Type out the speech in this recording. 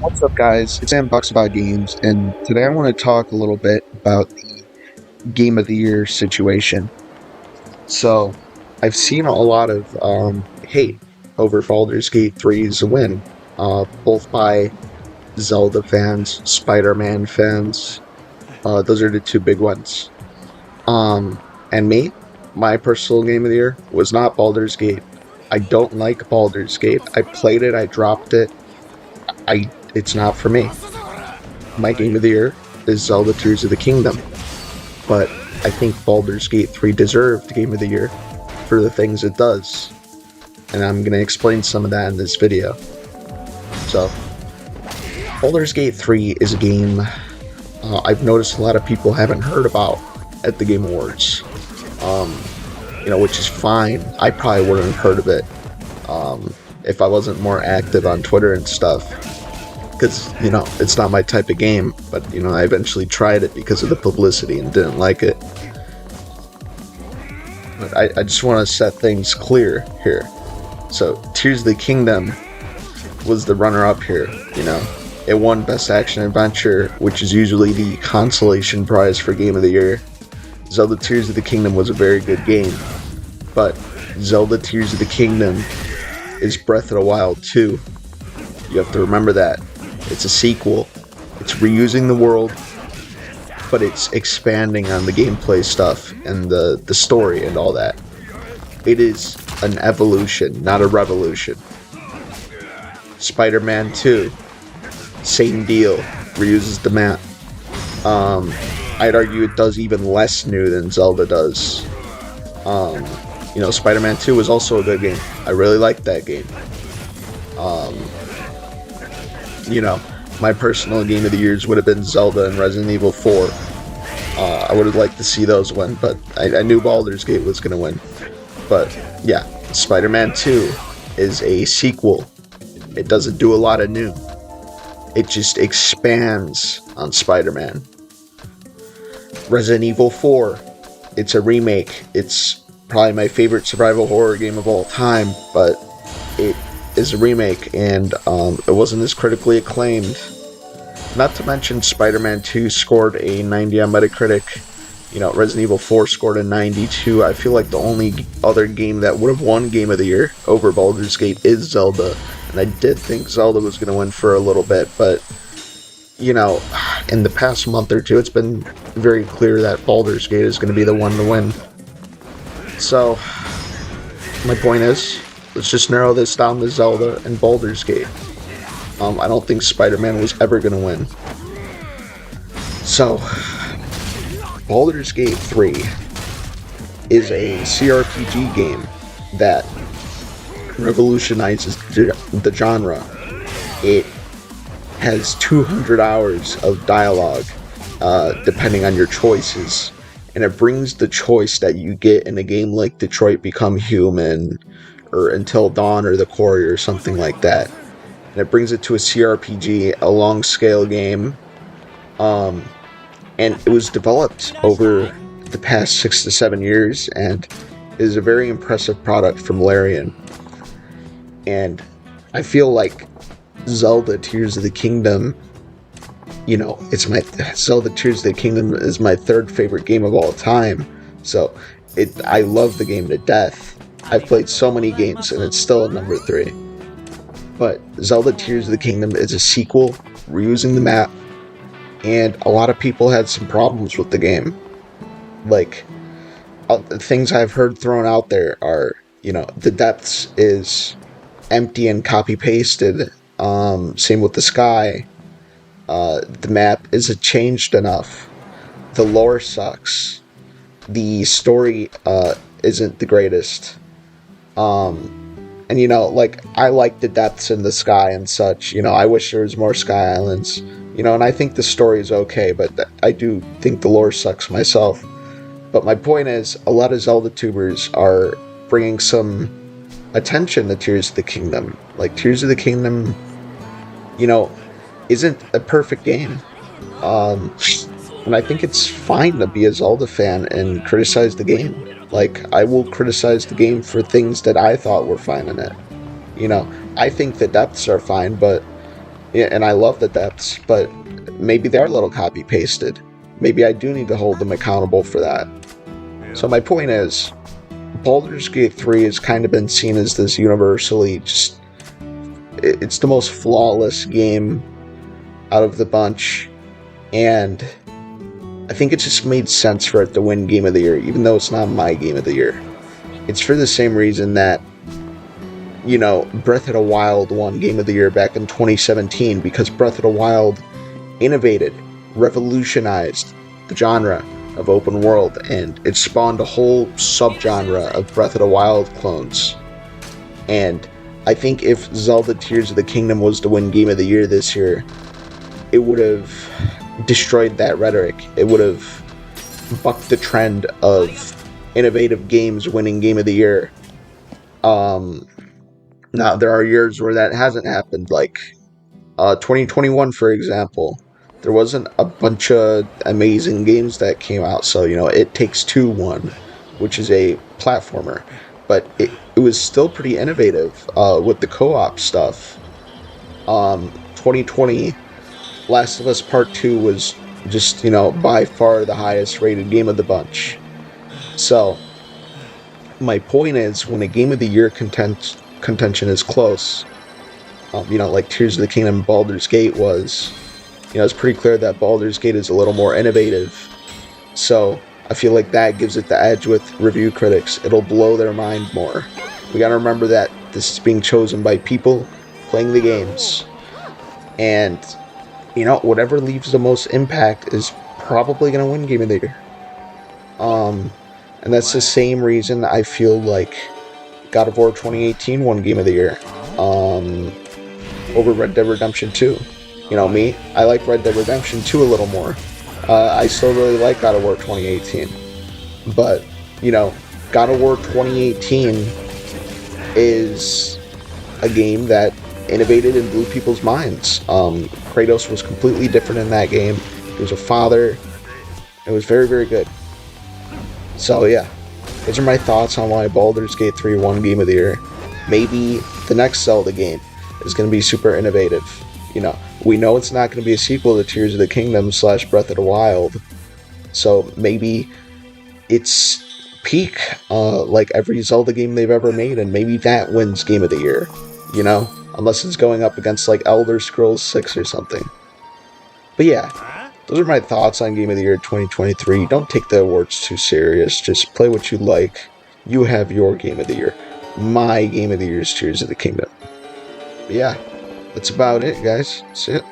What's up, guys? It's Sam Bucks About Games, and today I want to talk a little bit about the Game of the Year situation. So, I've seen a lot of hate over Baldur's Gate 3's win, both by Zelda fans, Spider-Man fans. Those are the two big ones. And me, my personal Game of the Year was not Baldur's Gate. I don't like Baldur's Gate. I played it, I dropped it. It's not for me. My Game of the Year is Zelda Tears of the Kingdom, but I think Baldur's Gate 3 deserved Game of the Year for the things it does, and I'm going to explain some of that in this video. So, Baldur's Gate 3 is a game I've noticed a lot of people haven't heard about at the Game Awards, which is fine. I probably wouldn't have heard of it if I wasn't more active on Twitter and stuff. Because, it's not my type of game, but, I eventually tried it because of the publicity and didn't like it. But I just want to set things clear here. So, Tears of the Kingdom was the runner-up here, It won Best Action Adventure, which is usually the consolation prize for Game of the Year. Zelda Tears of the Kingdom was a very good game, but Zelda Tears of the Kingdom is Breath of the Wild 2. You have to remember that. It's a sequel. It's reusing the world, but it's expanding on the gameplay stuff and the story and all that. It is an evolution, not a revolution. Spider-Man 2, same deal. Reuses the map. I'd argue it does even less new than Zelda does. Spider-Man 2 was also a good game. I really liked that game. My personal Game of the Years would have been Zelda and Resident Evil 4. I would have liked to see those win, but I knew Baldur's Gate was going to win. But, yeah, Spider-Man 2 is a sequel. It doesn't do a lot of new. It just expands on Spider-Man. Resident Evil 4, it's a remake. It's probably my favorite survival horror game of all time, but it is a remake, and it wasn't as critically acclaimed. Not to mention Spider-Man 2 scored a 90 on Metacritic. Resident Evil 4 scored a 92. I feel like the only other game that would have won Game of the Year over Baldur's Gate is Zelda, and I did think Zelda was going to win for a little bit, but in the past month or two, it's been very clear that Baldur's Gate is going to be the one to win. So, my point is, let's just narrow this down to Zelda and Baldur's Gate. I don't think Spider-Man was ever going to win. So, Baldur's Gate 3 is a CRPG game that revolutionizes the genre. It has 200 hours of dialogue, depending on your choices, and it brings the choice that you get in a game like Detroit Become Human, or Until Dawn, or The Quarry, or something like that. And it brings it to a CRPG, a long-scale game, and it was developed over the past 6 to 7 years, and is a very impressive product from Larian. And I feel like Zelda Tears of the Kingdom, Zelda Tears of the Kingdom is my third favorite game of all time. So I love the game to death. I've played so many games, and it's still at number 3. But Zelda Tears of the Kingdom is a sequel, reusing the map, and a lot of people had some problems with the game. Like, the things I've heard thrown out there are, the depths is empty and copy-pasted. Same with the sky. The map isn't changed enough. The lore sucks. The story isn't the greatest. I like the depths in the sky and such. I wish there was more Sky Islands. And I think the story is okay, but I do think the lore sucks myself. But my point is, a lot of Zelda tubers are bringing some attention to Tears of the Kingdom. Like, Tears of the Kingdom, isn't a perfect game. And I think it's fine to be a Zelda fan and criticize the game. Like, I will criticize the game for things that I thought were fine in it. I think the depths are fine, but Yeah, and I love the depths, but maybe they're a little copy pasted. Maybe I do need to hold them accountable for that. So my point is, Baldur's Gate 3 has kind of been seen as this universally just, it's the most flawless game out of the bunch, and I think it just made sense for it to win Game of the Year, even though it's not my Game of the Year. It's for the same reason that, Breath of the Wild won Game of the Year back in 2017, because Breath of the Wild innovated, revolutionized the genre of open world, and it spawned a whole subgenre of Breath of the Wild clones. And I think if Zelda Tears of the Kingdom was to win Game of the Year this year, it would have destroyed that rhetoric. It would have bucked the trend of innovative games winning Game of the Year. Now, there are years where that hasn't happened, like 2021, for example. There wasn't a bunch of amazing games that came out, so, It Takes Two won, which is a platformer. But it was still pretty innovative with the co-op stuff. 2020, Last of Us Part 2 was just, by far the highest rated game of the bunch. So, my point is, when a Game of the Year contention is close, like Tears of the Kingdom, Baldur's Gate was, it's pretty clear that Baldur's Gate is a little more innovative. So I feel like that gives it the edge with review critics. It'll blow their mind more. We gotta remember that this is being chosen by people playing the games. And, whatever leaves the most impact is probably gonna win Game of the Year. And that's the same reason I feel like God of War 2018 won Game of the Year over Red Dead Redemption 2. Me, I like Red Dead Redemption 2 a little more. I still really like God of War 2018. But, God of War 2018 is a game that innovated and blew people's minds. Kratos was completely different in that game. He was a father. It was very, very good. So, yeah. Those are my thoughts on why Baldur's Gate 3 won Game of the Year. Maybe the next Zelda game is going to be super innovative. We know it's not going to be a sequel to Tears of the Kingdom / Breath of the Wild. So maybe it's peak, like every Zelda game they've ever made, and maybe that wins Game of the Year. Unless it's going up against like Elder Scrolls 6 or something. But yeah, those are my thoughts on Game of the Year 2023. Don't take the awards too serious. Just play what you like. You have your Game of the Year. My Game of the Year is Tears of the Kingdom. But yeah, that's about it, guys. That's it.